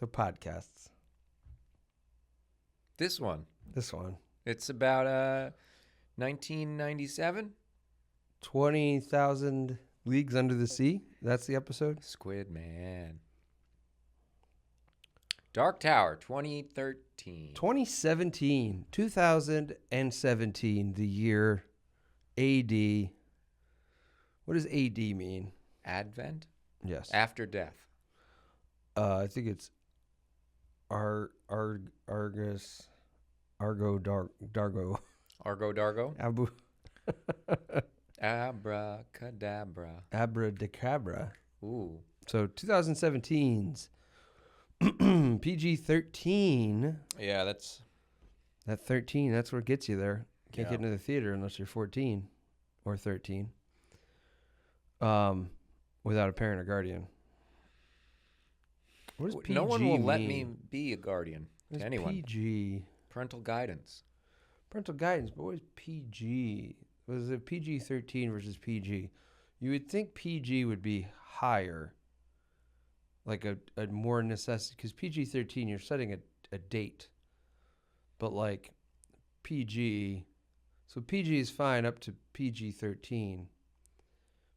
So podcasts. This one. It's about 1997. 20,000 Leagues Under the Sea. That's the episode. Squid Man. Dark Tower, 2013. 2017, the year AD. What does AD mean? Advent? Yes. After death. I think it's Argus, Dargo. Argo Dargo? Abu. Abracadabra. Abracadabra. Ooh. So 2017's PG-13. Yeah, that's... That 13, that's what gets you there. Can't Yeah. get into the theater unless you're 14 or 13. Without a parent or guardian. What does PG No one will mean? let me be a guardian to anyone. PG? Parental guidance. Parental guidance, but what is PG? Was it PG-13 versus PG? You would think PG would be higher, like a more necessity, because PG-13, you're setting a date. But like PG, so PG is fine up to PG-13.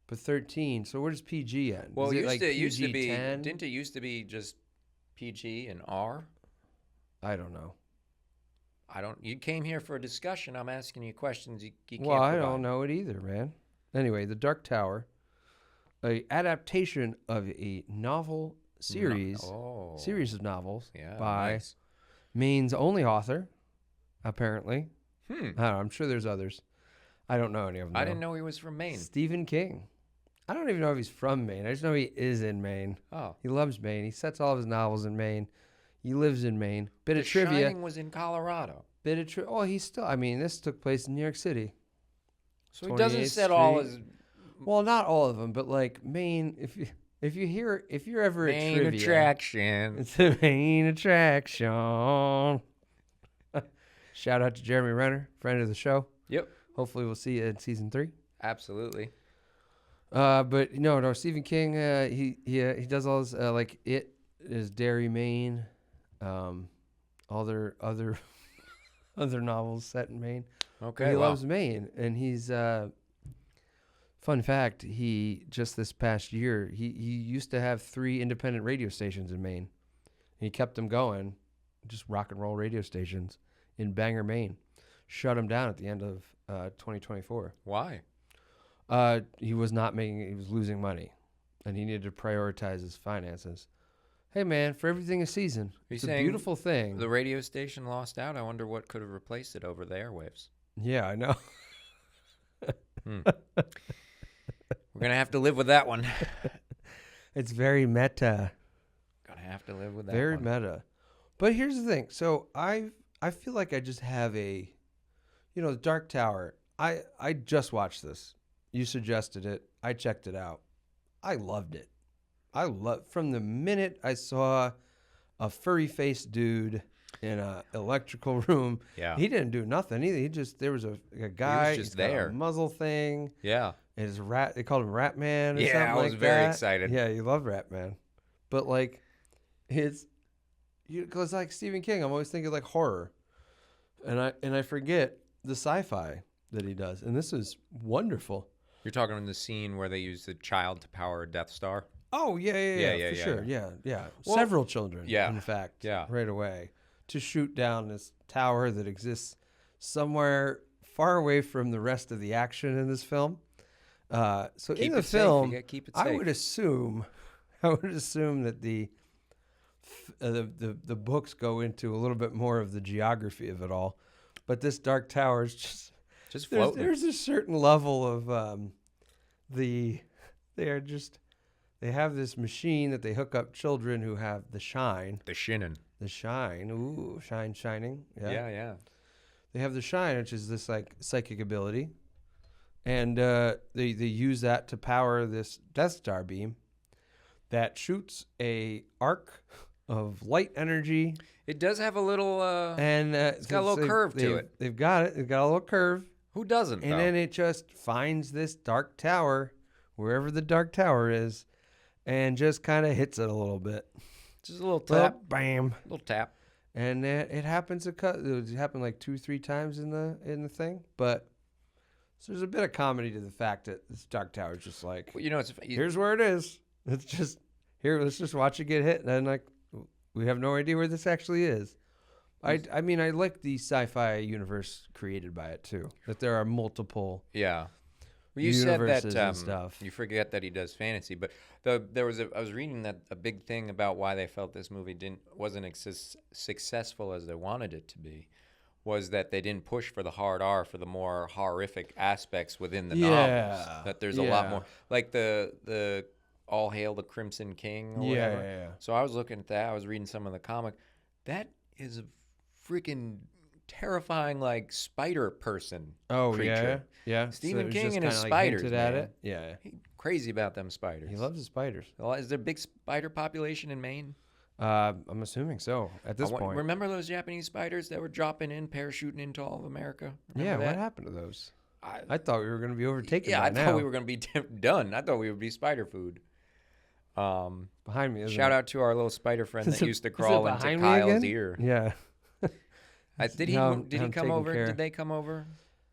But 13, so where does PG end? Well, is it used to be, PG-10? didn't it used to be just PG and R? I don't know. You came here for a discussion. I'm asking you questions you can't Well, I provide. don't know it either, man. Anyway, The Dark Tower, a adaptation of a novel series, series of novels by Maine's only author, apparently. I don't know, I'm sure there's others. I don't know any of them. I didn't know he was from Maine. Stephen King. I don't even know if he's from Maine. I just know he is in Maine. Oh. He loves Maine. He sets all of his novels in Maine. He lives in Maine. Bit of The trivia. Shining was in Colorado. Oh, he's still. I mean, this took place in New York City. So he doesn't 28th set all Street. his Well, not all of them, but like Maine. If you're ever main at trivia, attraction. it's a main attraction. Shout out to Jeremy Renner, friend of the show. Yep. Hopefully, we'll see you in season 3. Absolutely. But no, Stephen King. He does all this like It is Derry, Maine. All their other novels set in Maine. Okay. But he loves Maine, and he's fun fact. He just this past year he used to have 3 independent radio stations in Maine. He kept them going, just rock and roll radio stations in Bangor, Maine. Shut them down at the end of 2024. Why? He was losing money, and he needed to prioritize his finances. Hey, man, for everything a season. It's a beautiful thing. The radio station lost out. I wonder what could have replaced it over the airwaves. Yeah, I know. We're going to have to live with that one. It's very meta. Going to have to live with that Very one. meta. But here's the thing. So I feel like I just have the Dark Tower. I just watched this. You suggested it. I checked it out. I loved it. From the minute I saw a furry-faced dude in an electrical room. Yeah. He didn't do nothing either. There was a guy. He was just got there. A muzzle thing. Yeah. And his rat. They called him Rat Man. Or Yeah, something I was like very that. excited. Yeah, you love Rat Man, but like, because like Stephen King, I'm always thinking like horror, and I forget the sci-fi that he does, and this is wonderful. You're talking in the scene where they use the child to power a Death Star? Oh, yeah, for sure. Yeah. Well, several children, yeah, in fact, yeah. right away, to shoot down this tower that exists somewhere far away from the rest of the action in this film. So Keep in the it safe. film, You gotta keep it safe. I would assume that the books go into a little bit more of the geography of it all, but this Dark Tower is just floating. There's a certain level of they have this machine that they hook up children who have the shine. The shinin'. The shine. Ooh, shining. Yeah. They have the shine, which is this like psychic ability. And they use that to power this Death Star beam that shoots a arc of light energy. It does have a little And it's got a little curve to it. They've got it. They've got a little curve. Who doesn't, And though? then it just finds this Dark Tower, wherever the Dark Tower is, and just kind of hits it a little bit. Just a little Well, tap. bam. Little tap. And it happens it happened like 2-3 times in the thing, but so there's a bit of comedy to the fact that this Dark Tower is just like, Well, you know, here's where it is. It's just here. Let's just watch it get hit, and then like we have no idea where this actually is. I mean, I like the sci-fi universe created by it too. That there are multiple yeah. Well, you said universes that and stuff. you forget that he does fantasy, but I was reading that a big thing about why they felt this movie wasn't successful as they wanted it to be was that they didn't push for the hard R, for the more horrific aspects within the novels. That there's a lot more, like the All Hail the Crimson King or whatever. Yeah. So I was looking at that. I was reading some of the comic. That is a freaking terrifying, like, spider person creature. Yeah. Stephen So King and his like spiders, hinted at man. it. Yeah. He crazy about them spiders. He loves his spiders. Well, is there a big spider population in Maine? I'm assuming so at this point. Remember those Japanese spiders that were dropping in, parachuting into all of America? Remember What that? happened to those? I thought we were going to be overtaken. Yeah, by I now. thought we were going to be done. I thought we would be spider food. Behind me. Shout out to our little spider friend that used to is it crawl into behind me Kyle's again? ear. Yeah. Did he No, did he I'm come taking over? care. Did they come over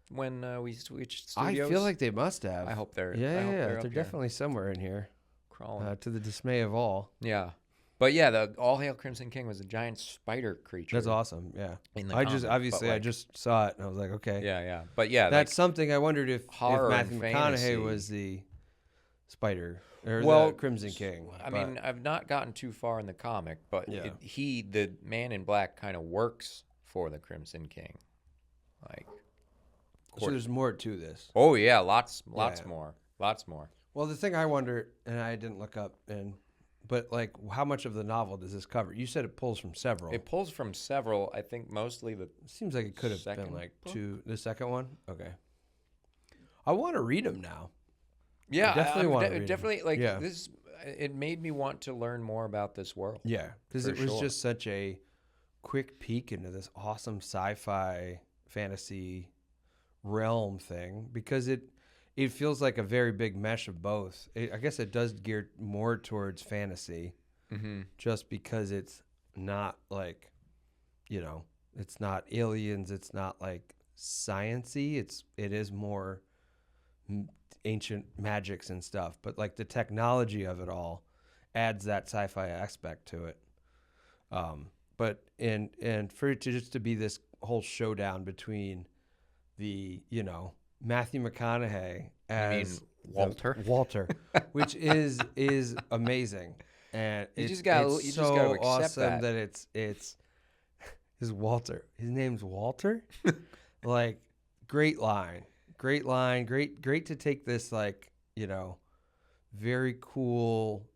when we switched I studios? feel like they must have. I hope they're. Yeah, I hope they're up here definitely somewhere in here. crawling. To the dismay of all. Yeah, but yeah, the All Hail Crimson King was a giant spider creature. That's awesome. Yeah. In the I comic, just saw it and I was like, okay. Yeah, but yeah, That's something I wondered if horror Matthew and McConaughey fantasy. was the spider or the Crimson King. I mean, I've not gotten too far in the comic, but the Man in Black, kind of works for the Crimson King. Like, so there's more to this. Oh yeah, lots Yeah. more. Well, the thing I wonder, and I didn't look up, but like, how much of the novel does this cover? You said it pulls from several. It pulls from several. I think mostly the. It seems like it could have been second like book? the second one. Okay. I want to read them now. Yeah, I definitely want to read 'em. definitely like Yeah. this. It made me want to learn more about this world. Yeah, because For it was sure. just such a quick peek into this awesome sci-fi fantasy realm thing. Because it feels like a very big mesh of both. I guess it does gear more towards fantasy, just because it's not like, it's not aliens. It's not like science-y. It is more ancient magics and stuff, but like the technology of it all adds that sci-fi aspect to it. But and for it to be this whole showdown between the Matthew McConaughey as Walter, which is amazing, and You it's just gotta accept awesome that. it's his Walter. His name's Walter. Like, great line, great to take this like very cool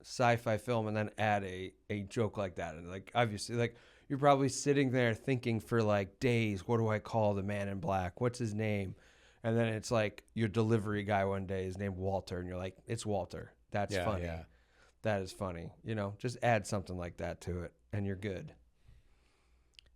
sci-fi film and then add a joke like that. And like, obviously, like, you're probably sitting there thinking for like days, what do I call the Man in Black? What's his name? And then it's like your delivery guy one day is named Walter, and you're like, it's Walter. That's funny. Yeah. That is funny. Just add something like that to it, and you're good.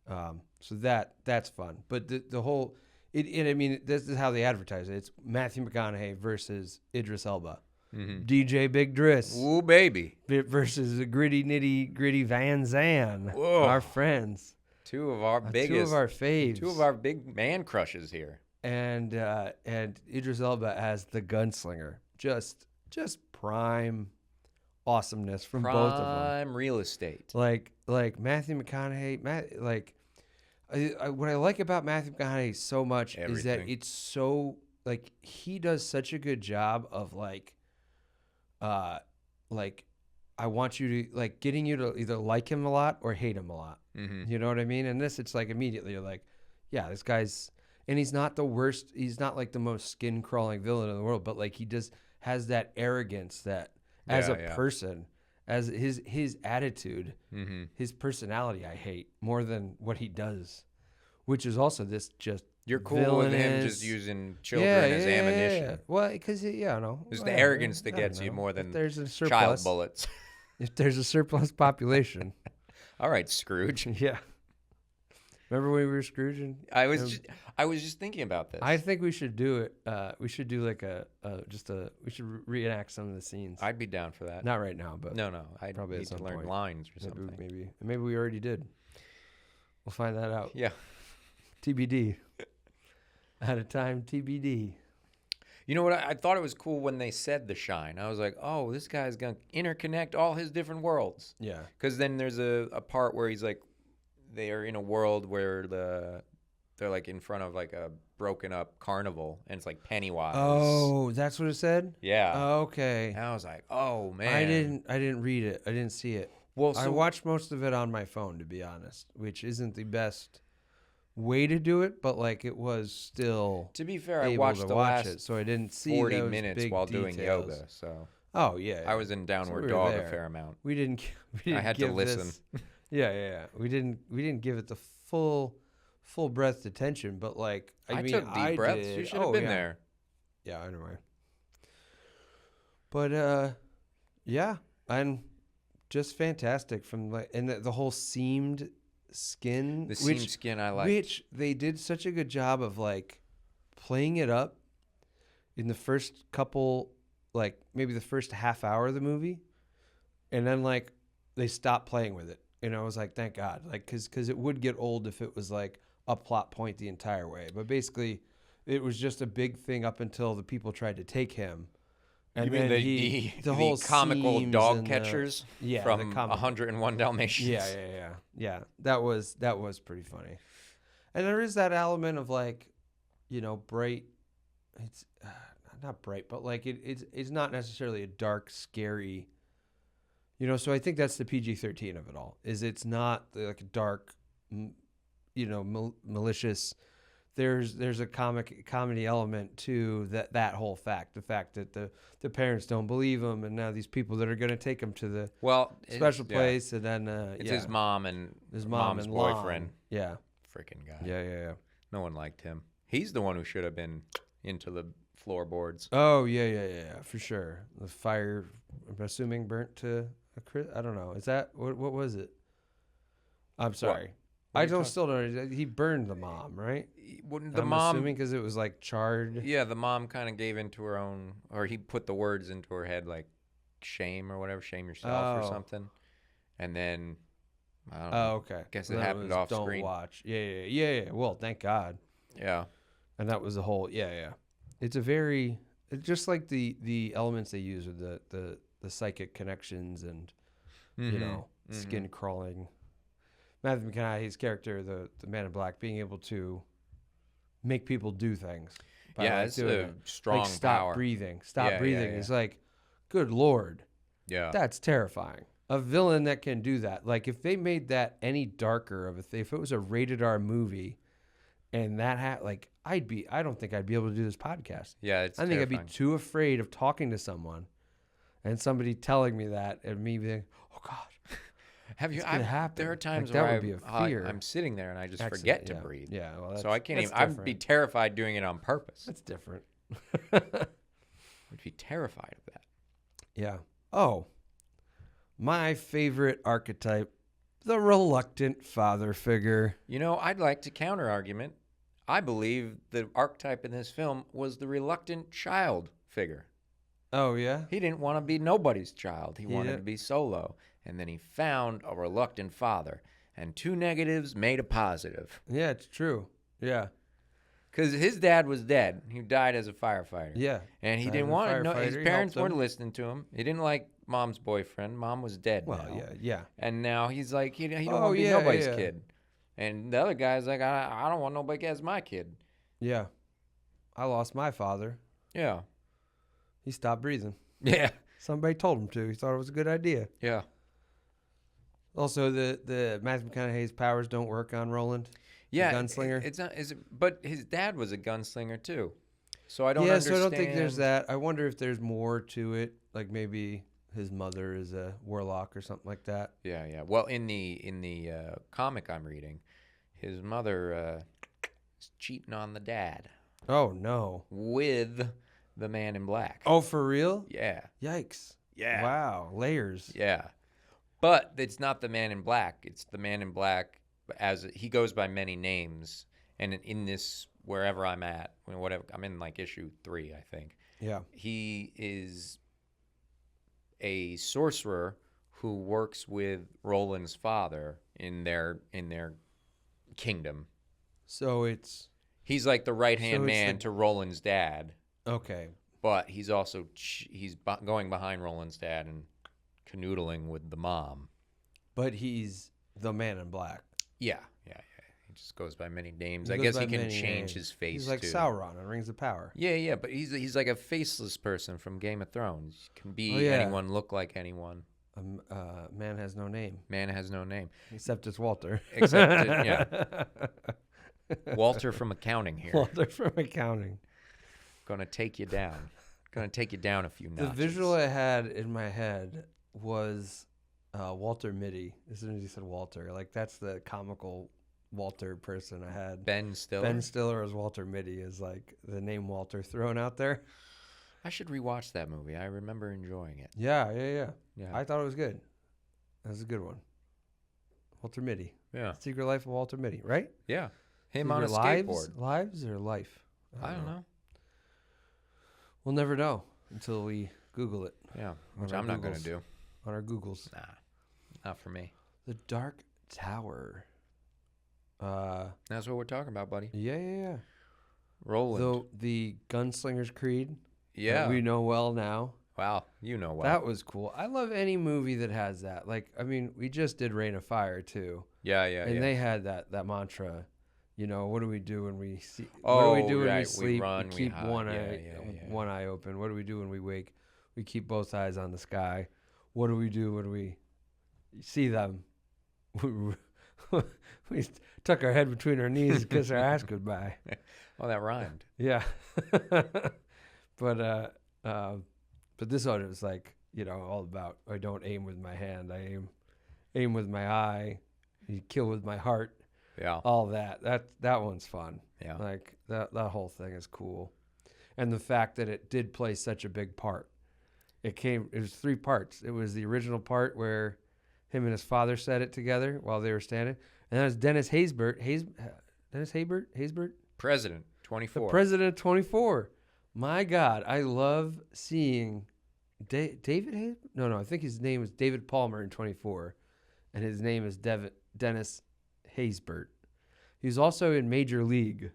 So that's fun. But the whole I mean, this is how they advertise it. It's Matthew McConaughey versus Idris Elba. DJ Big Driss. Ooh, baby. Versus the gritty Van Zandt. Whoa. Our friends. Two of our biggest. Two of our faves. Two of our big man crushes here. And Idris Elba as the Gunslinger. Just prime awesomeness from both of them. Prime real estate. Like Matthew McConaughey, what I like about Matthew McConaughey so much is that it's so, like, he does such a good job of I want you to, like, getting you to either like him a lot or hate him a lot. You know what I mean? And this, it's like immediately you're like, yeah, this guy's, and he's not the worst. He's not like the most skin crawling villain in the world, but like he has that arrogance that as a person, as his attitude, his personality, I hate more than what he does, which is also this just. You're cool with him just using children as ammunition. Yeah. Well, because no, It's the arrogance that gets you more than there's a surplus, child bullets. If there's a surplus population. All right, Scrooge. Yeah. Remember when we were Scrooging? I was just thinking about this. I think we should do it. We should do like we should reenact some of the scenes. I'd be down for that. Not right now, but No, I probably need at some to learn point. lines or something. Maybe we already did. We'll find that out. Yeah. TBD. At a time, TBD. You know what? I thought it was cool when they said the shine. I was like, oh, this guy's going to interconnect all his different worlds. Yeah. Because then there's a part where he's like, they are in a world where they're like in front of like a broken up carnival, and it's like Pennywise. Oh, that's what it said? Yeah. Okay. And I was like, oh man. I didn't read it. I didn't see it. Well, I watched most of it on my phone, to be honest, which isn't the best way to do it, but like it was still. To be fair, I able watched to the watch last it, so I didn't see 40 those minutes big while doing details. yoga. So Oh yeah, I was in downward we were dog there. a fair amount. We didn't I had to give listen. this- yeah. We didn't give it the full breath attention, but like I mean, took deep breaths. did. You should have been yeah. there. Yeah, anyway. But yeah, and just fantastic from like, and the whole seamed skin, The seam skin I like. which they did such a good job of like playing it up in the first couple, like maybe the first half hour of the movie, and then like they stopped playing with it, and I was like, thank God, like because it would get old if it was like a plot point the entire way, but basically it was just a big thing up until the people tried to take him. And You mean then the whole comical seams dog and catchers the from 101 Dalmatians? Yeah. That was pretty funny. And there is that element of like, bright. It's not bright, but like it's not necessarily a dark, scary. So I think that's the PG-13 of it all. Is it's not like a dark, malicious. There's a comedy element to that whole fact. The fact that the parents don't believe him, and now these people that are going to take him to the special place, and then it's his mom and his mom's and boyfriend. Yeah, Freaking guy. yeah. No one liked him. He's the one who should have been into the floorboards. Oh yeah, for sure. The fire, I'm assuming, burnt to a crisp. I don't know. Is that what was it? I'm sorry. Still don't know. He burned the mom, right? The I'm mom, assuming because it was like charred. Yeah, the mom kind of gave into her own, or he put the words into her head like shame or whatever, shame yourself or something. And then, I don't know. Oh, okay. Guess it happened off don't screen. Watch. Yeah. Well, thank God. Yeah. And that was the whole. Yeah. It's just like the elements they use with the psychic connections and skin crawling. Matthew McConaughey's character, the Man in Black, being able to make people do things. It's a strong stop power. breathing. Stop breathing. Yeah. It's like, good Lord. Yeah. That's terrifying. A villain that can do that. Like, if they made that any darker of a thing, if it was a rated R movie and that I don't think I'd be able to do this podcast. Yeah, it's I think terrifying. I'd be too afraid of talking to someone and somebody telling me that and me being, oh God. Have you? Happen. There are times that where would be a fear. I'm sitting there and I just forget to breathe. Yeah, well, so I can't even. I'd be terrified doing it on purpose. That's different. I'd be terrified of that. Yeah. Oh, my favorite archetype, the reluctant father figure. I'd like to counter argument. I believe the archetype in this film was the reluctant child figure. Oh yeah. He didn't want to be nobody's child. He wanted to be solo. And then he found a reluctant father. And two negatives made a positive. Yeah, it's true. Yeah. Because his dad was dead. He died as a firefighter. Yeah. And he didn't want to know. His parents weren't listening to him. He didn't like mom's boyfriend. Mom was dead. Well, now. yeah. And now he's like, he don't want to be nobody's kid. And the other guy's like, I don't want nobody as my kid. Yeah. I lost my father. Yeah. He stopped breathing. Yeah. Somebody told him to. He thought it was a good idea. Yeah. Also, the Matthew McConaughey's powers don't work on Roland. Yeah, the gunslinger. It's not. But his dad was a gunslinger too, so I don't. understand. So I don't think there's that. I wonder if there's more to it. Like maybe his mother is a warlock or something like that. Yeah. Well, in the comic I'm reading, his mother is cheating on the dad. Oh no. With the Man in Black. Oh, for real? Yeah. Yikes. Yeah. Wow. Layers. Yeah. But it's not the Man in Black. It's the Man in Black as he goes by many names, and in this wherever I'm at, whatever I'm in, like issue 3, I think. Yeah. He is a sorcerer who works with Roland's father in their kingdom. So he's like the right-hand man the, to Roland's dad. Okay. But he's also going behind Roland's dad and canoodling with the mom. But he's the Man in Black. Yeah. He just goes by many names. I guess he can change his face. He's like too. Sauron on Rings of Power. Yeah, but he's like a faceless person from Game of Thrones. Can be anyone, look like anyone. Man has no name. Man has no name. Except it's Walter. Walter from accounting here. Walter from accounting. Gonna take you down. Gonna take you down a few notches. The visual I had in my head was Walter Mitty. As soon as you said Walter, like that's the comical Walter person I had. Ben Stiller. Ben Stiller as Walter Mitty is like the name Walter thrown out there. I should rewatch that movie. I remember enjoying it. Yeah. I thought it was good. That was a good one. Walter Mitty. Yeah. Secret Life of Walter Mitty, right? Yeah. Him on a lives, skateboard. Lives or life? I don't know. We'll never know until we Google it. Yeah, which I'm not going to do. On our Googles. Nah, not for me. The Dark Tower. That's what we're talking about, buddy. Yeah. Roland. The Gunslinger's Creed. Yeah. That we know well now. Wow, you know well. That was cool. I love any movie that has that. Like, I mean, we just did Reign of Fire, too. Yeah. And they had that mantra. You know, what do we do when we see? Oh, what do we do when right. we sleep? We run, we keep one eye yeah. open. What do we do when we wake? We keep both eyes on the sky. What do we do when we see them? We tuck our head between our knees and kiss our ass goodbye. Oh, that rhymed. Yeah. But this one is like, you know, all about I don't aim with my hand. I aim with my eye. You kill with my heart. Yeah. All that one's fun. Yeah. Like that whole thing is cool. And the fact that it did play such a big part. It was 3 parts. It was the original part where him and his father said it together while they were standing. And that was Dennis Haysbert. Haysbert? President 24. The president of 24. My God, I love seeing David Haysbert? No, I think his name is David Palmer in 24. And his name is Dennis Haysbert. He's also in Major League.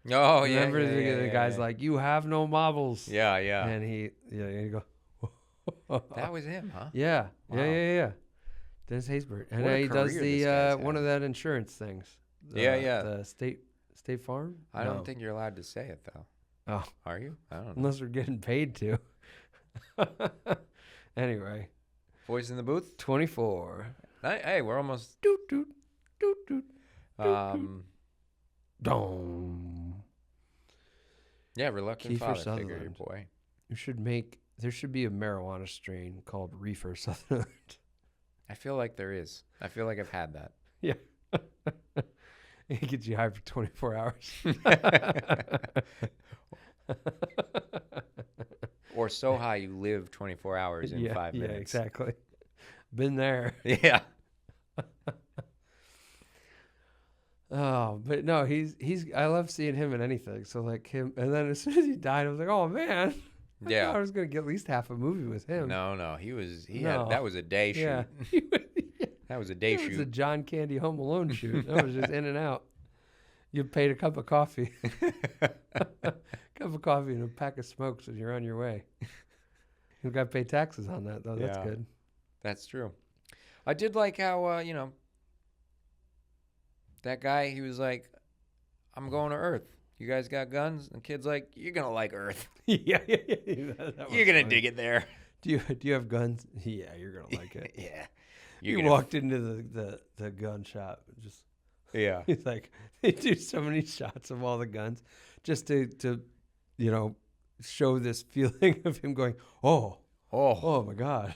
Oh, Remember yeah. the guy's like, you have no marbles. Yeah. And he go. That was him, huh? Yeah. Wow. Yeah. Dennis Haysbert. And What a he does career the this guy's one had. of that insurance things. Yeah. The State Farm? I don't think you're allowed to say it, though. Oh. Are you? I don't know. Unless we're getting paid to. Anyway. Voice in the booth? 24. Hey, we're almost... Doot, doot, doot, doot. Dong. Yeah, reluctant Kiefer father figure, your Sutherland. boy. There should be a marijuana strain called Reefer Sutherland. I feel like there is. I feel like I've had that. Yeah. It gets you high for 24 hours. Or so high you live 24 hours in 5 minutes. Yeah, exactly. Been there. Yeah. Oh, but no, he's. I love seeing him in anything. So like him, and then as soon as he died, I was like, oh man. Yeah. I thought I was gonna get at least half a movie with him. No, No. that was a day shoot. Yeah. That was a day It was a shoot. John Candy Home Alone shoot. That was just in and out. You paid a cup of coffee. Cup of coffee and a pack of smokes and you're on your way. You got to pay taxes on that, though. That's Yeah. good. That's true. I did like how, that guy, he was like, I'm going to Earth. You guys got guns? And the kid's like, you're going to like Earth. Yeah. You're going to dig it there. Do you have guns? Yeah, you're going to like it. Yeah. You walked into the gun shop. Just Yeah. He's like, they do so many shots of all the guns just to show this feeling of him going, oh my God.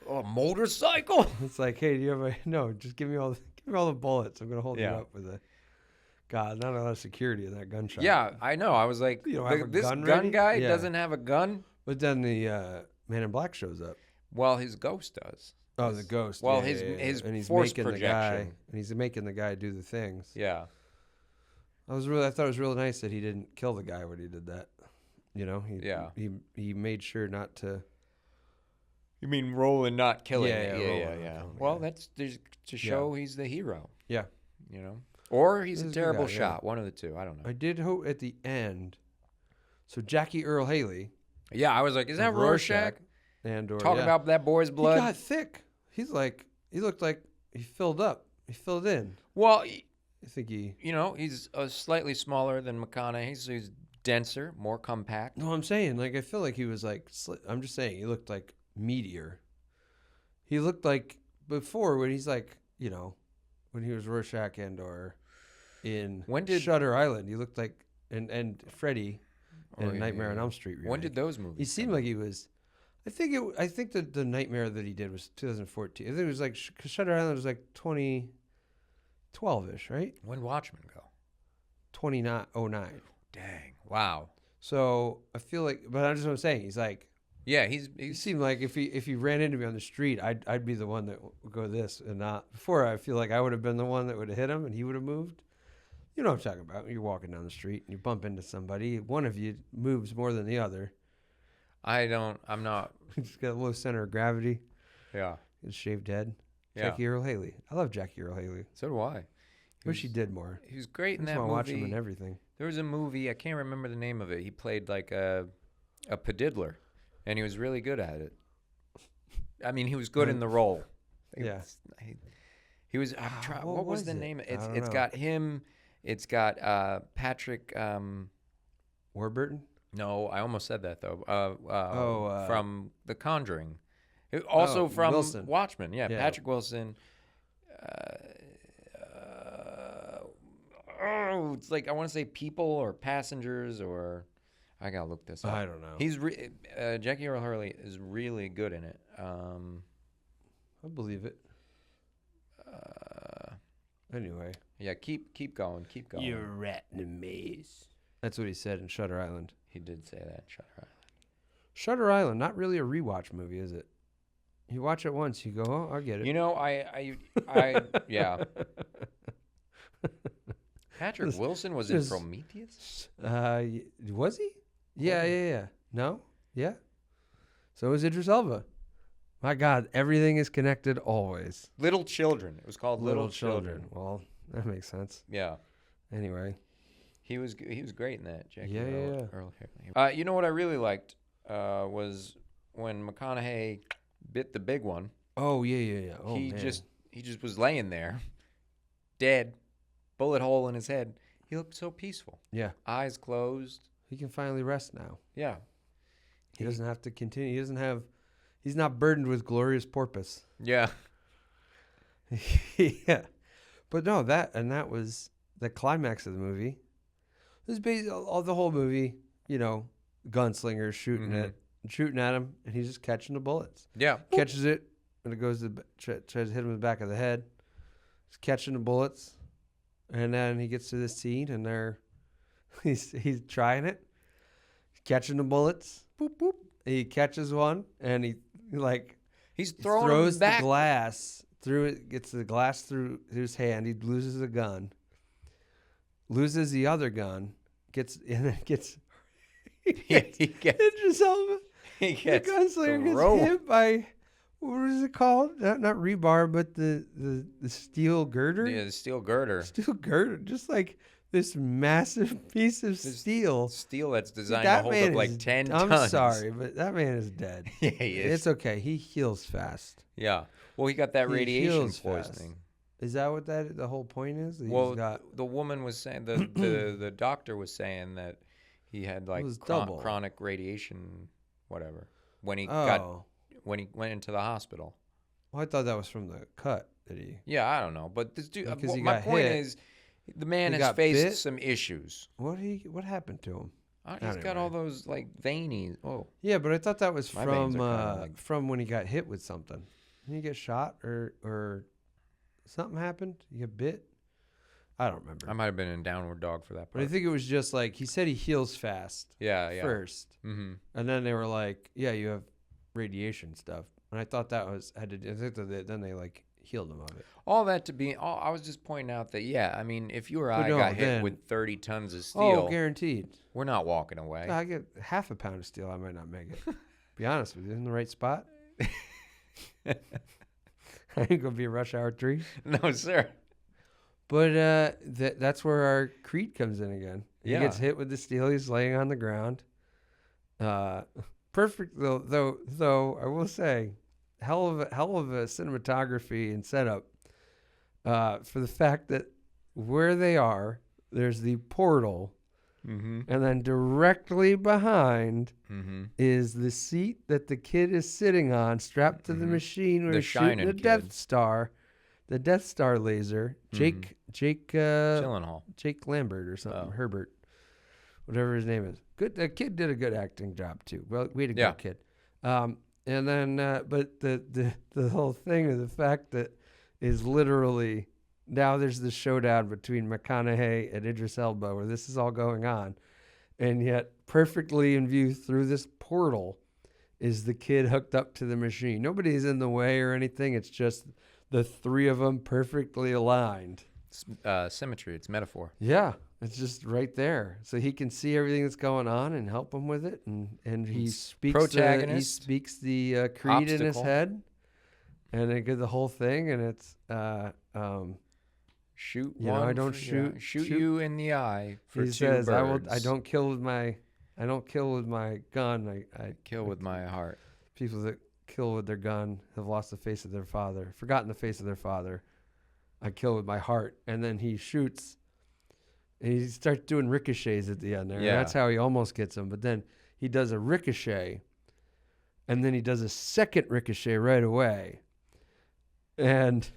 A motorcycle? It's like, hey, do you have just give me all the bullets. I'm going to hold you up with a, God, not a lot of security in that gun shop. Yeah, I know. I was like, You don't have a this gun gun ready? guy Yeah. doesn't have a gun? But then the Man in Black shows up. Well, his ghost does. Oh, the ghost. Well, yeah, his and he's force making projection. the guy, and he's making the guy do the things. Yeah. I thought it was really nice that he didn't kill the guy when he did that. You know, he made sure not to. You mean Roland not killing Yeah, it? Roland Yeah. not killing Well, it. that's to show he's the hero. Yeah. You know, or he's a He's a good terrible guy, yeah. shot. One of the two. I don't know. I did hope at the end. So Jackie Earl Haley Yeah, I was like, is that Rorschach? and Talking about that boy's blood. He got thick. He looked like he filled up. He filled in. Well, I think he. you know, he's slightly smaller than McConaughey, so he's denser, more compact. No, I'm saying like I feel like he was like. I'm just saying he looked like meteor. He looked like before when he's like when he was Rorschach and or in Shutter Island. He looked like and Freddy in Nightmare on Elm Street. Remake. When did those movies? He seemed like he was. I think that the Nightmare that he did was 2014. I think it was like cause Shutter Island was like 2012ish, right? When Watchmen go? 2009. Dang! Wow. So I feel like, but I'm just what I'm saying. He's like. Yeah, He he's seemed like if he ran into me on the street, I'd be the one that would go this and not. Before I feel like I would have been the one that would have hit him and he would have moved. You know what I'm talking about. You're walking down the street and you bump into somebody. One of you moves more than the other. I'm not. Just got a low center of gravity. Yeah. His shaved head. Yeah. Jackie Earl Haley. I love Jackie Earl Haley. So do I. Wish he did more. He was great in That's that why I movie. watch him in everything. There was a movie, I can't remember the name of it. He played like a padiddler, and he was really good at it. I mean, he was good in the role. Yeah. He was. I'm trying. What was the it? name? I don't It's know. got him. It's got Patrick. Warburton? No, I almost said that though. From The Conjuring. Also from Wilson. Watchmen. Yeah, Yeah. Patrick Wilson. It's like I want to say People or Passengers or I gotta look this up. I don't know. He's Jackie Earl Haley is really good in it. I believe it. Anyway. Yeah, keep going. You're a rat in a maze. That's what he said in Shutter Island. He did say that in Shutter Island. Shutter Island, not really a rewatch movie, is it? You watch it once, you go, oh, I get it. You know, I yeah. Patrick Wilson was in Prometheus? Was he? Yeah. No? Yeah. So was Idris Elba. My God, everything is connected always. Little Children. It was called Little Children. Children. Well, that makes sense. Yeah. Anyway. He was great in that, Jackie Yeah. Earl Haley. You know what I really liked was when McConaughey bit the big one. Oh, yeah. Oh, he man. just was laying there, dead, bullet hole in his head. He looked so peaceful. Yeah. Eyes closed. He can finally rest now. Yeah. He doesn't have to continue. He's not burdened with glorious porpoise. Yeah. Yeah. But no, that was the climax of the movie. It was basically all the whole movie, gunslinger shooting at him, and he's just catching the bullets. Yeah. Catches it, and it goes to tries to hit him in the back of the head. He's catching the bullets, and then he gets to this scene, and he's trying it. He's catching the bullets. Boop boop. He catches one, and he's throwing throws him back. the glass through it. Gets the glass through his hand. He loses the gun. Loses the other gun. Gets Idris Elba. He gets the gunslinger gets hit by, what is it called? Not rebar, but the steel girder. Yeah, the steel girder. Steel girder, just like this massive piece of steel. Steel that's designed to hold up like 10 tons. I'm sorry, but that man is dead. Yeah, he is. It's okay. He heals fast. Yeah. Well, he got that radiation heals poisoning. fast. Is that what the whole point is? The woman was saying the doctor was saying that he had like chronic radiation, whatever. When he went into the hospital. Well, I thought that was from the cut that he. Yeah, I don't know, but this dude. My point is, the man has faced some issues. What happened to him? He's got all those like veiny. Oh. Yeah, but I thought that was My veins are from when he got hit with something. Didn't he get shot or something happened? He get bit? I don't remember. I might have been in Downward Dog for that part. But I think it was just like he said he heals fast. Yeah. First. Mm-hmm. And then they were like, yeah, you have radiation stuff. And I thought that was I think that then they like healed him of it. All that to be, I was just pointing out that, yeah, I mean, if you or But I no, got hit then- with 30 tons of Oh, steel, guaranteed. we're not walking away. I get half a pound of steel. I might not make it. Be honest with you, in the right spot. I ain't gonna be a rush hour 3. No, sir. But that's where our Creed comes in again. He Yeah. gets hit with the steel. He's laying on the ground. Perfect though. I will say, hell of a cinematography and setup. For the fact that where they are, there's the portal, Mm-hmm. and then directly behind Mm-hmm. is the seat that the kid is sitting on, strapped to the Mhm. machine where The he's shooting shining the kid. Death Star, laser. Mhm. Jake Gyllenhaal. Jake Lambert or something, Oh. Herbert, whatever his name is. Good. The kid did a good acting job too. Well, we had a Yeah. good kid. And then, but the whole thing of the fact that is literally now there's the showdown between McConaughey and Idris Elba where this is all going on, and yet perfectly in view through this portal is the kid hooked up to the machine. Nobody's in the way or anything. It's just the three of them perfectly aligned. It's, symmetry. It's metaphor. Yeah, it's just right there, so he can see everything that's going on and help him with it. And he He's speaks protagonist, the creed in his obstacle. head, and they get the whole thing. And it's Shoot You know, one. I don't for- shoot- yeah, shoot shoot- you in the eye for he 2 says, birds. I don't kill with my gun. I kill with my heart. people that kill with their gun have lost the face of their father, forgotten the face of their father. I kill with my heart. And then he shoots, and he starts doing ricochets at the end there. And Yeah. that's how he almost gets him. But then he does a ricochet, and then he does a second ricochet right away. And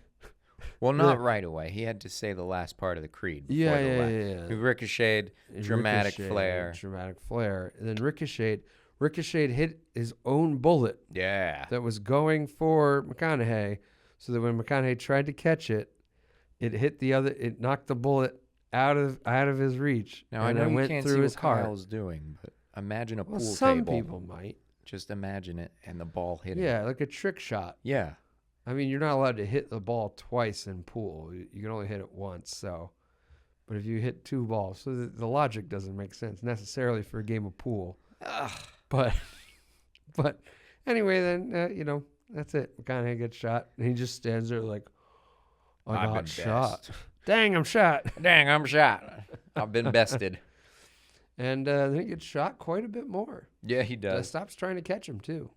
Well, not Yeah. right away. He had to say the last part of the creed. Before yeah, the yeah, la- yeah, He yeah. ricocheted. Dramatic flare. Dramatic flare. And then Ricochet hit his own bullet Yeah. that was going for McConaughey, so that when McConaughey tried to catch it, it knocked the bullet out of his reach. Now, I and know it you went can't through see his what heart. Kyle's doing, but imagine a Well, pool some table. people might. Just imagine it, and the ball hit it. Yeah, like a trick shot. Yeah. I mean, you're not allowed to hit the ball twice in pool. You can only hit it once. So, but if you hit 2 balls, so the logic doesn't make sense necessarily for a game of pool. Ugh. But anyway, then that's it. McConaughey gets shot, and he just stands there like, I I've got been shot. best. Dang, I'm shot. Dang, I'm shot. I've been bested. And then he gets shot quite a bit more. Yeah, he does. Stops trying to catch him too,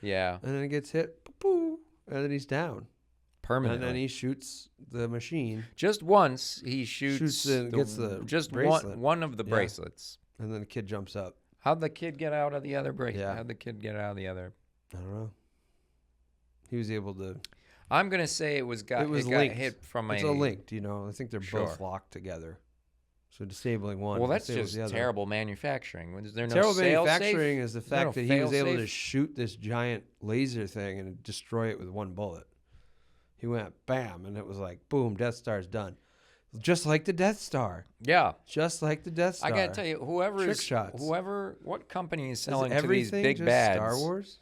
Yeah. and then he gets hit, poo, and then he's down. Permanently. And then he shoots the machine, Just once he shoots, Shoots and gets the just bracelet. one of the Yeah. bracelets. and then the kid jumps up. How'd the kid get out of the other bracelet? Yeah. How'd the kid get out of the other? I don't know. He was able to. I'm gonna say it got linked. hit from It's a linked, I think they're both Sure. locked together. So disabling one. Well, that's disables just the other. terrible manufacturing. Is there no Terrible fail manufacturing safe? is the Is there fact no that he was able to fail-safe? shoot this giant laser thing and destroy it with one bullet. He went bam, and it was like boom, Death Star's done, just like the Death Star. Yeah. Just like the Death Star. I gotta tell you, Trick shots. what company is Is selling to these everything big just bads Star Wars?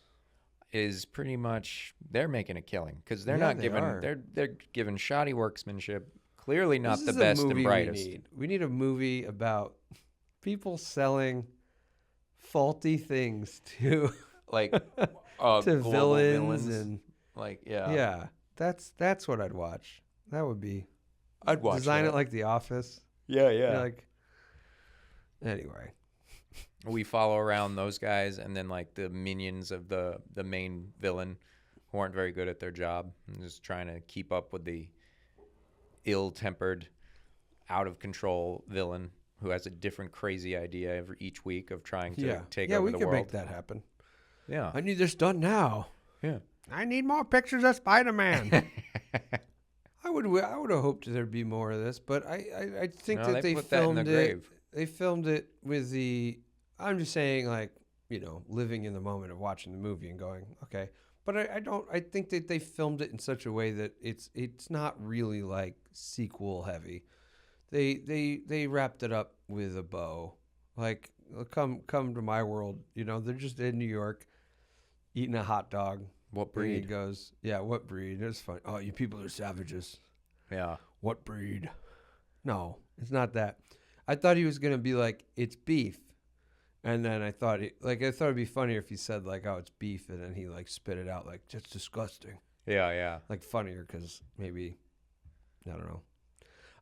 is pretty much they're making a killing because they're Yeah, not they giving are. they're giving shoddy workmanship. Clearly not This the is a best movie and brightest. We need a movie about people selling faulty things to Like to global villains and like yeah. yeah. That's what I'd watch. That would be. I'd watch Design that. it like The Office. Yeah, You're like. Anyway. We follow around those guys and then like the minions of the main villain who aren't very good at their job and just trying to keep up with the ill-tempered, out of control villain who has a different crazy idea each week of trying to take over we the could world. make that happen. Yeah. I need this done now. Yeah. I need more pictures of Spider-Man. I would have hoped there'd be more of this, but I think No, that they they put that in the filmed it. grave. They filmed it with the. I'm just saying, like, living in the moment of watching the movie and going, okay. But I don't. I think that they filmed it in such a way that it's not really like sequel heavy. They wrapped it up with a bow. Like, come to my world. They're just in New York, eating a hot dog, What And he breed? goes, yeah, what breed? It's funny. Oh, you people are savages. Yeah. What breed? No, it's not that. I thought he was gonna be like, it's beef, and then I thought it'd be funnier if he said like, oh, it's beef, and then he like spit it out like, that's disgusting. Yeah, yeah. Like funnier because maybe, I don't know.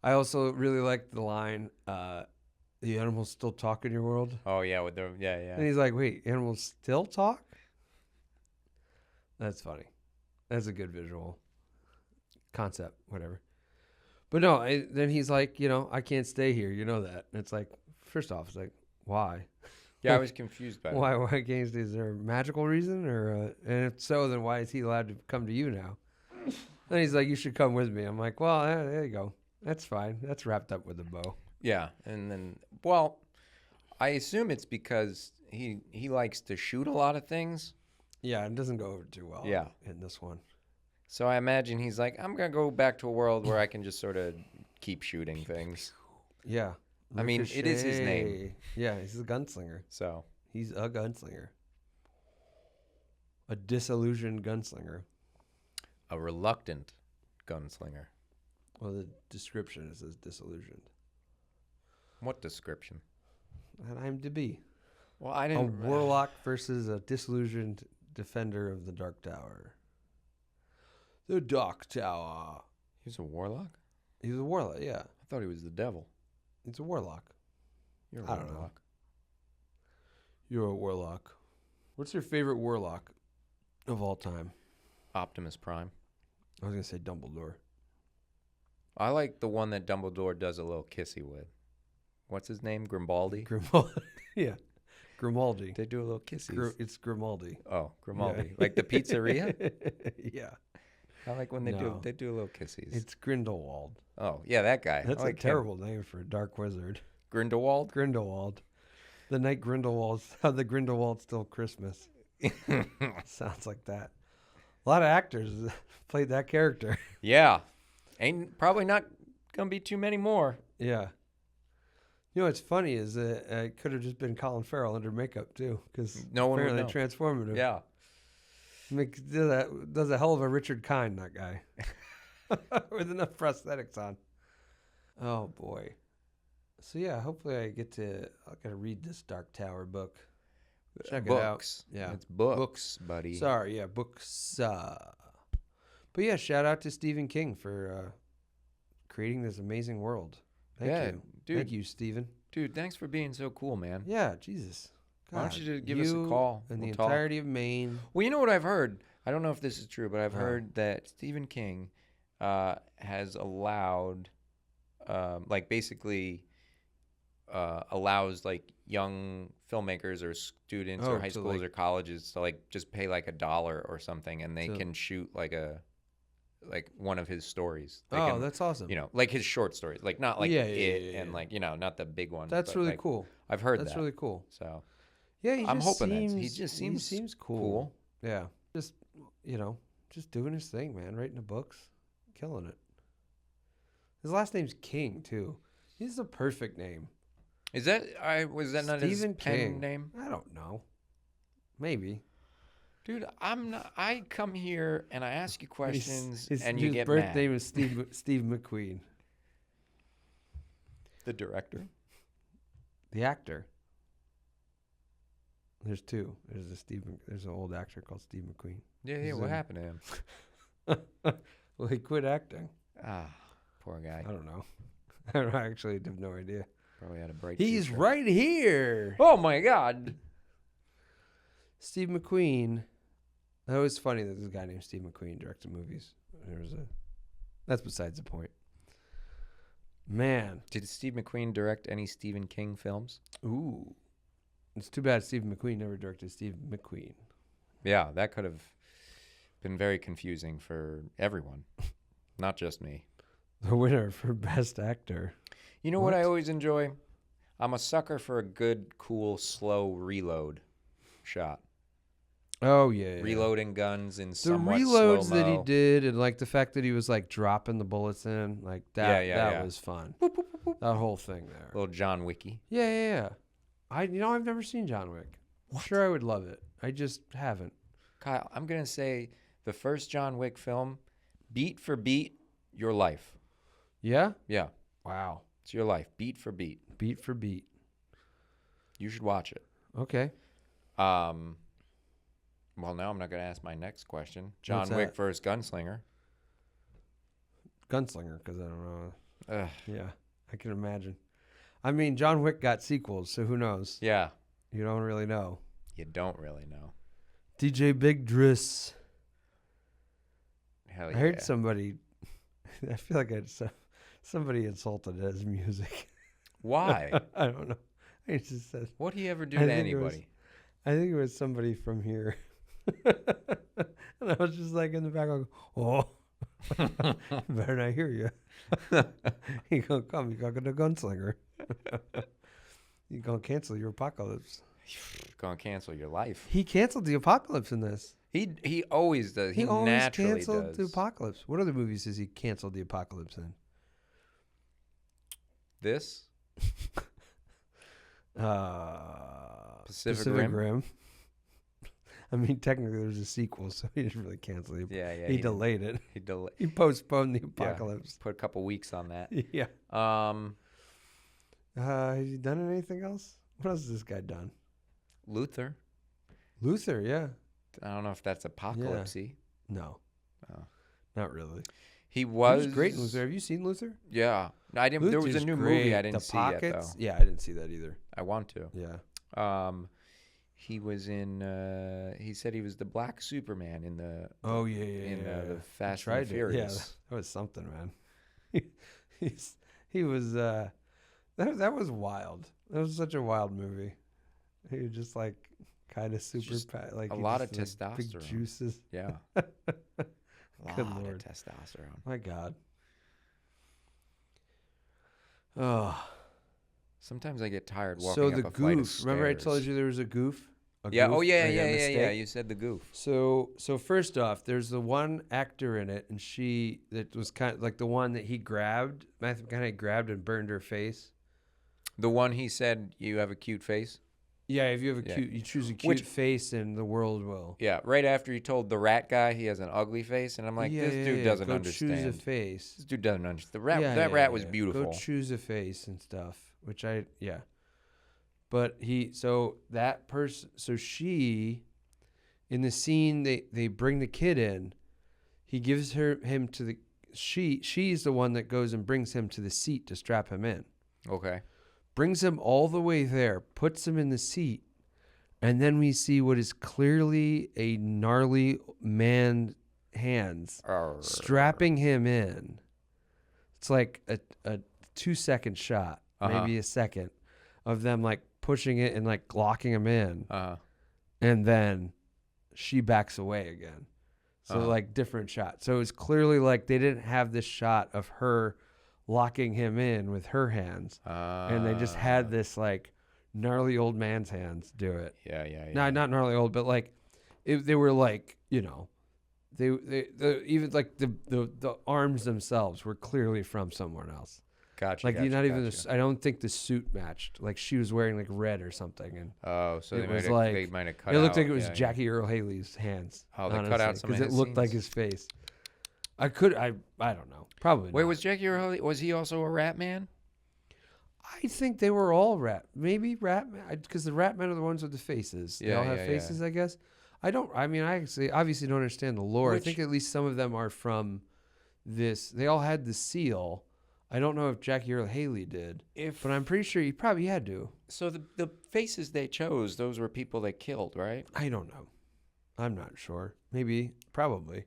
I also really liked the line, the animals still talk in your world. Oh yeah, with the And yeah. he's like, wait, animals still talk? That's funny. That's a good visual concept, whatever. But no, then he's like, I can't stay here. You know that. And it's like, first off, it's like, why? Yeah, I was confused by that. Why can't he stay? Is there a magical reason? And if so, then why is he allowed to come to you now? Then he's like, you should come with me. I'm like, well, there you go. That's fine. That's wrapped up with a bow. Yeah, and then well, I assume it's because he likes to shoot a lot of things. Yeah, it doesn't go over too well. Yeah. In this one. So I imagine he's like, I'm gonna go back to a world where I can just sort of keep shooting things. Yeah. I mean, it is his name. Ricochet. Yeah, he's a gunslinger. So He's a gunslinger. A disillusioned gunslinger. a reluctant gunslinger. Well, the description it says disillusioned. What description? At IMDb. Well, I A didn't. warlock versus a disillusioned defender of the Dark Tower. The Dark Tower. He's a warlock. He's a warlock, yeah. I thought he was the devil. He's a warlock. You're a I don't know. warlock. You're a warlock. What's your favorite warlock of all time? Optimus Prime. I was going to say Dumbledore. I like the one that Dumbledore does a little kissy with. What's his name? Grimaldi? Grimaldi. Yeah. Grimaldi. They do a little kissy. It's Grimaldi. Oh, Grimaldi. Yeah. Like the pizzeria? Yeah. I like when they No. do a little kissies. It's Grindelwald. Oh, yeah, that guy. That's I like a terrible name for a dark wizard. Grindelwald? Grindelwald. The night Grindelwald's how the Grindelwald stole Christmas. Sounds like that. A lot of actors played that character. Yeah. Ain't probably not going to be too many more. Yeah. You know what's funny is that it could have just been Colin Farrell under makeup too, because No one would apparently know. transformative. Yeah. Does a hell of a Richard Kind, that guy, with enough prosthetics on. Oh boy. So yeah, hopefully I gotta read this Dark Tower book. Check it out. Books. Yeah. It's books, buddy. Sorry, yeah, books. But yeah, shout out to Stephen King for creating this amazing world. Thank you. Dude. Thank you, Stephen. Dude, thanks for being so cool, man. Yeah, Jesus. Why don't God, you just give us a call? And We'll the talk. entirety of Maine. Well, you know what I've heard? I don't know if this is true, but I've Huh. heard that Stephen King has allowed, allows like young filmmakers or students or high to, schools like- or colleges to like just pay like $1 or something, and they So- can shoot like one of his stories. They Oh, can, that's awesome. like his short stories, like not like Yeah, it yeah, and yeah. not the big ones. That's but, really like, cool. I've heard That's that. really cool. So Yeah, I'm hoping that he seems seems cool. Yeah, just just doing his thing, man. Writing the books, killing it. His last name's King too. He's the perfect name. was that not his Stephen pen King. name? I don't know. Maybe. Dude, I'm not. I come here and I ask you questions, His and you get birth mad. name is Steve McQueen, The director. the actor. There's two. There's an old actor called Steve McQueen. Yeah. He's What in- happened to him? Well, he quit acting. Ah, poor guy. I don't know. I actually have no idea. Probably had a break. He's right here. Oh my God. Steve McQueen. That was funny that this guy named Steve McQueen directed movies. That's besides the point. Man. Did Steve McQueen direct any Stephen King films? Ooh. It's too bad Steve McQueen never directed Steve McQueen. Yeah, that could have been very confusing for everyone, not just me. The winner for Best Actor. You know what I What? always enjoy? I'm a sucker for a good, cool, slow reload shot. Oh, yeah. Reloading guns in The somewhat reloads that he slow-mo. did, and like the fact that he was like dropping the bullets in, like that, Yeah. was fun. That whole thing there. Little John Wicky. Yeah. I've never seen John Wick. I'm sure I would love it. I just haven't. Kyle, I'm going to say the first John Wick film, beat for beat, your life. Yeah? Yeah. Wow. It's your life, beat for beat. Beat for beat. You should watch it. Okay. Well, now I'm not going to ask my next question. John Wick versus Gunslinger. Gunslinger, because I don't know. Ugh. Yeah, I can imagine. I mean, John Wick got sequels, so who knows? Yeah. You don't really know. You don't really know. DJ Big Driss. Hell I yeah. heard somebody. I feel like somebody insulted his music. Why? I don't know. I just said. What'd he ever do to anybody? I think it was somebody from here. And I was just like in the back, I go, oh, better not hear you. He gonna come. You got the Gunslinger. You gonna cancel your apocalypse. Gonna cancel your life. He canceled the apocalypse in this. He always does. He always naturally canceled does. the apocalypse. What other movies has he canceled the apocalypse in? This? Pacific Rim. I mean, technically, there's a sequel, so he didn't really cancel it. Yeah. He delayed it. He He postponed the apocalypse. put a couple weeks on that. Yeah. Has he done anything else? What else has this guy done? Luther. Luther, yeah. I don't know if that's apocalypsy. No. Oh. Not really. He He was was great in Luther. Have you seen Luther? Yeah. No, I didn't. There was a Luther's new great. movie I didn't The see yet though. Pockets? Yeah, I didn't see that either. I want to. Yeah. He was in. He said he was the Black Superman in the. Oh yeah. The Fast Tried and to- Furious. Yeah, that was something, man. he was. That was wild. That was such a wild movie. He was just like kind of super Just like a he lot of just, like, big testosterone. juices. Yeah. A lot Good of Lord. testosterone. My God. Oh. Sometimes I get tired walking So up the a flight of goof. Remember I told stairs. you there was a goof? Yeah. Oh Goof? yeah. Or a Yeah. mistake? You said the goof. So first off, there's the one actor in it, and she that was kind of like the one that he grabbed. Matthew McConaughey grabbed and burned her face. The one he said you have a cute face. Yeah, if you have a Yeah. cute, you choose a cute Which- face, and the world will. Yeah. Right after he told the rat guy he has an ugly face, and I'm like, this dude doesn't Go understand. choose a face. This dude doesn't understand. The rat. Yeah, that yeah, rat was yeah. beautiful. Go choose a face and stuff, which yeah. But that person, she, in the scene they bring the kid in, he gives him to the she's the one that goes and brings him to the seat to strap him in. Okay. Brings him all the way there, puts him in the seat, and then we see what is clearly a gnarly man's hands strapping him in. It's like a 2-second shot, maybe a second, of them like pushing it and like locking him in. And then she backs away again. So like different shot. So it's clearly like they didn't have this shot of her locking him in with her hands. And they just had this like gnarly old man's hands do it. Yeah. No, not gnarly old, but like they were like, they even like the arms themselves were clearly from someone else. Gotcha. Like I don't think the suit matched. Like she was wearing like red or something, and so it was they might have cut out. It looked like it was Jackie Earle Haley's hands. Oh, they cut out some of because his it looked like scenes? his face. I don't know. Probably. Wait, not. was Jackie Earle? Was he also a rat man? I think they were all rat. Maybe rat man, because the rat men are the ones with the faces. They all have faces, I guess. I obviously don't understand the lore. I think at least some of them are from this. They all had the seal. I don't know if Jackie Earle Haley did, but I'm pretty sure he probably had to. So the faces they chose, those were people they killed, right? I don't know. I'm not sure. Maybe, probably.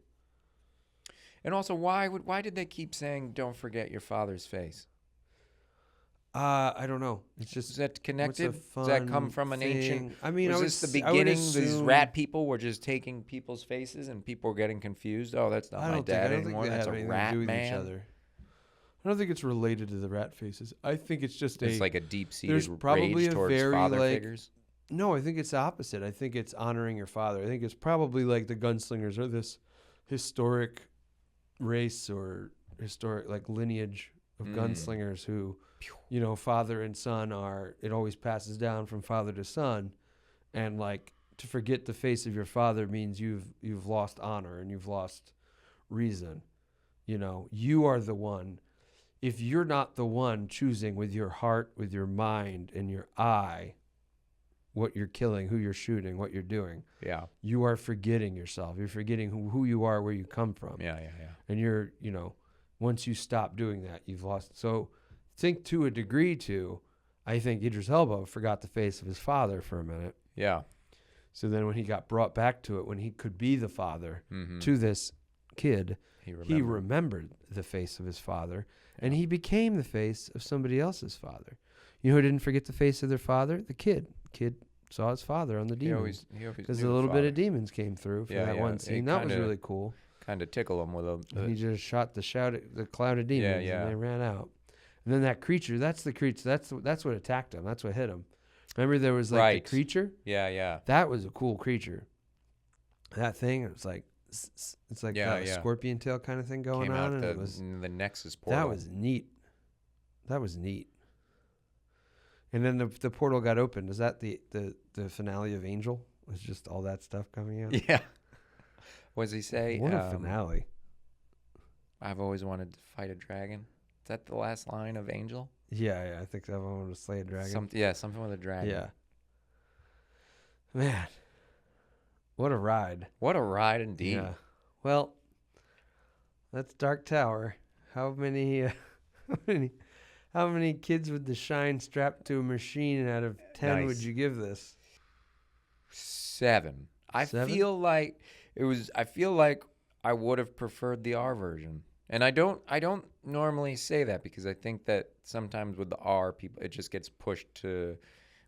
And also, why did they keep saying, "Don't forget your father's face"? I don't know. It's just Is that connected? what's a Does that come fun from an thing? ancient? I mean, was I this would, the I would beginning? These assume- rat people were just taking people's faces, and people were getting confused. Oh, that's not my dad anymore. They That's have a anything rat to do with man. each other. I don't think it's related to the rat faces. I think it's just It's like a there's deep-seated probably rage a towards very, father like, figures. No, I think it's the opposite. I think it's honoring your father. I think it's probably like the Gunslingers are this historic race or historic like lineage of gunslingers who, father and son it always passes down from father to son, and like to forget the face of your father means you've lost honor and you've lost reason. You know, you are the one. If you're not the one choosing with your heart, with your mind, and your eye, what you're killing, who you're shooting, what you're doing, you are forgetting yourself. You're forgetting who you are, where you come from. Yeah. And you're, you know, once you stop doing that, you've lost. So think to a degree too, I think Idris Elba forgot the face of his father for a minute. Yeah. So then when he got brought back to it, when he could be the father to this kid, he remembered the face of his father, and he became the face of somebody else's father. You know who didn't forget the face of their father? The kid. Kid saw his father on the demons. Because a little bit of demons came through for that one scene. That was really cool. Kind of tickle him with a... And he just shot the cloud of demons, and they ran out. And then that creature, that's the creature. That's what attacked him. That's what hit him. Remember there was like the creature? Yeah. That was a cool creature. That thing, it's like a scorpion tail kind of thing going on. And it was the Nexus portal. That was neat. And then the portal got opened. Is that the finale of Angel? Was just all that stuff coming out? Yeah. What does he say? What a finale. I've always wanted to fight a dragon. Is that the last line of Angel? Yeah, I think that one was slay a dragon. Something with a dragon. Yeah. Man, what a ride. What a ride indeed. Yeah. Well, that's Dark Tower. How many kids with the shine strapped to a machine out of 10 would you give this? 7. I feel like I would have preferred the R version. And I don't normally say that because I think that sometimes with the R, people it just gets pushed to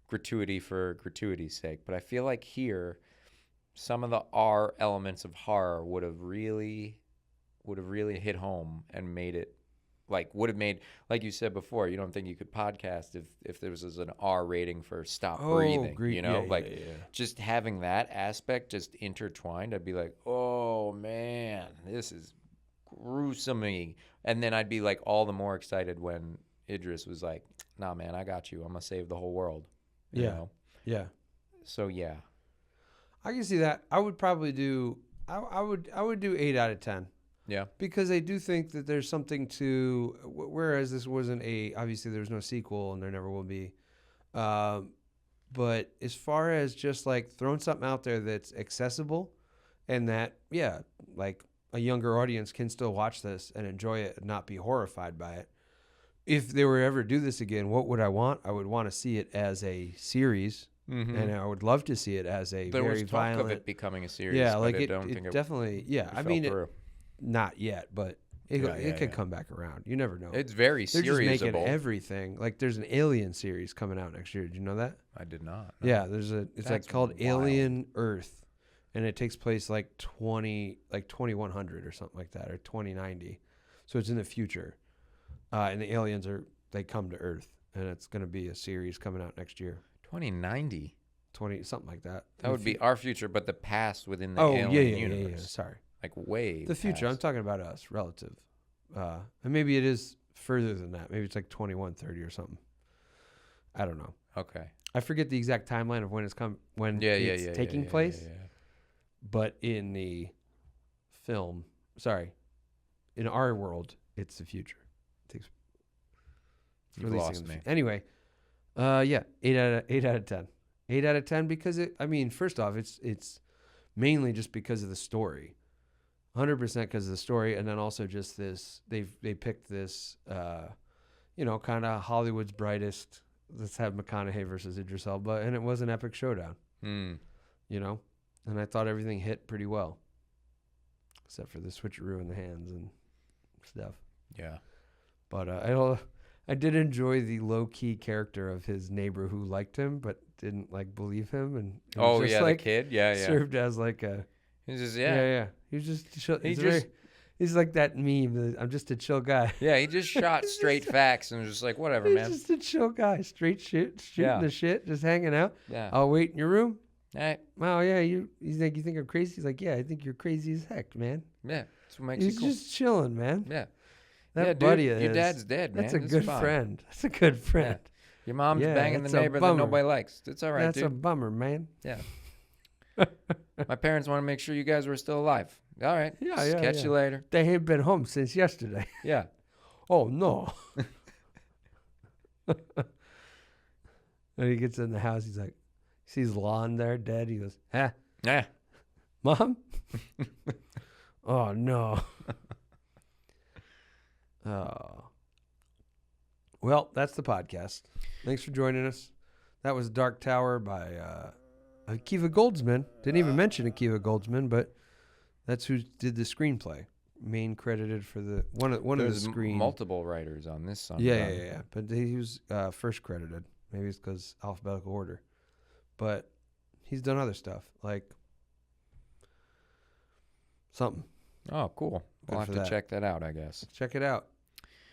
gratuity for gratuity's sake. But I feel like here, some of the R elements of horror would have really hit home and made it would have made, like you said before, you don't think you could podcast if there was an R rating for stop breathing. You know, just having that aspect just intertwined, I'd be like, oh man, this is gruesome. And then I'd be like all the more excited when Idris was like, nah man, I got you, I'm gonna save the whole world. You know? So I can see that. I would probably do I would do 8 out of 10. Yeah, because I do think that there's something to, whereas this wasn't obviously there was no sequel and there never will be, but as far as just like throwing something out there that's accessible and that like a younger audience can still watch this and enjoy it and not be horrified by it. If they were ever do this again, what would I want? I would want to see it as a series, and I would love to see it as a there very was talk violent. Of it becoming a series. Yeah, but like I don't think it definitely. Yeah, I mean, not yet, but it could come back around. You never know. It's very They're just making seriesable. Everything. Like there's an Alien series coming out next year. Did you know that? I did not. No. Yeah, it's like called wild. Alien Earth, and it takes place like 2100 or something like that, or 2090. So it's in the future, and the aliens they come to Earth, and it's going to be a series coming out next year. 2090. Something like that. That would be our future, but the past within the alien universe. Yeah. Sorry. Like way the future. past. I'm talking about us, relative. And maybe it is further than that. Maybe it's like 2130 or something. I don't know. Okay. I forget the exact timeline of when it's taking place. Yeah. But in the film, in our world, it's the future. You've lost me. Anyway, 8 out of 10. 8 out of 10 because first off, it's mainly just because of the story. 100% because of the story, and then also just this. They picked this, kind of Hollywood's brightest. Let's have McConaughey versus Idris Elba, and it was an epic showdown. You know, and I thought everything hit pretty well, except for the switcheroo in the hands and stuff. Yeah, but I did enjoy the low key character of his neighbor who liked him but didn't believe him, and the kid, served as like a. He's just He's just he's like that meme. I'm just a chill guy. Yeah, he just shot straight facts and was just like, whatever, man. He's just a chill guy, straight shooting the shit, just hanging out. Yeah. I'll wait in your room. All right. Oh yeah, he's like, you think I'm crazy? He's like, yeah, I think you're crazy as heck, man. Yeah, that's what makes you cool. He's just chilling, man. Yeah. That buddy of his. Your dad's dead, man. That's a good friend. That's a good friend. Yeah. Your mom's banging the neighbor that nobody likes. It's all right, That's a bummer, man. Yeah. My parents want to make sure you guys were still alive. All right. Yeah, Catch you later. They ain't been home since yesterday. Yeah. Oh, no. And he gets in the house. He's like, sees Lon there dead. He goes, huh? Yeah. Mom? Oh, no. Oh. Well, that's the podcast. Thanks for joining us. That was Dark Tower by Akiva Goldsman. Didn't even mention Akiva Goldsman, but that's who did the screenplay. Main credited for the one of the screen. Multiple writers on this song. Yeah. But he was first credited. Maybe it's because alphabetical order. But he's done other stuff like something. Oh, cool. We'll have to check that out, I guess. Check it out.